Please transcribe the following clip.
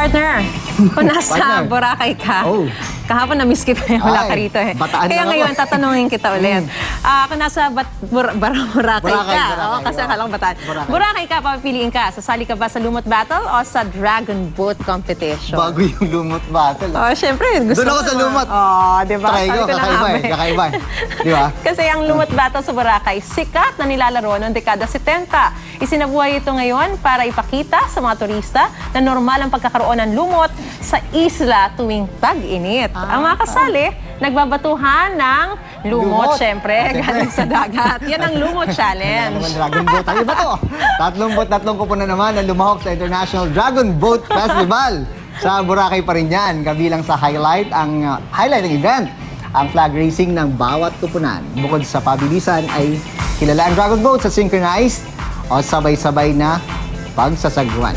Partner, kung nasa Boracay ka, kahapon na-miss kita, wala ka rito eh. Kaya ngayon, tatanungin kita ulit. Kung nasa Boracay ka, kasi akala ko Bataan. Boracay ka, papipiliin ka. Sasali ka ba sa lumot battle o sa dragon boat competition? Bago yung lumot battle. Siyempre, gusto doon ako sa lumot. Diba? Try ko, kakaiba eh. Di ba? Kasi ang lumot battle sa Boracay, sikat na nilalaro noong dekada 70. Isinabuhay ito ngayon para ipakita sa mga turista na normal ang pagkakaroon ng lumot sa isla tuwing tag-init. Ang mga kasali, nagbabatuhan ng lumot, syempre, galing sa dagat. Yan ang lumot challenge. Dragon boat. Ano ba to? Tatlong ko po na naman ang lumahok sa International Dragon Boat Festival. Sa Boracay pa rin yan. Kabilang sa highlight ng event, ang flag racing ng bawat kupunan. Bukod sa pabilisan ay kilala ang Dragon Boat sa synchronized o sabay-sabay na pagsasagwan.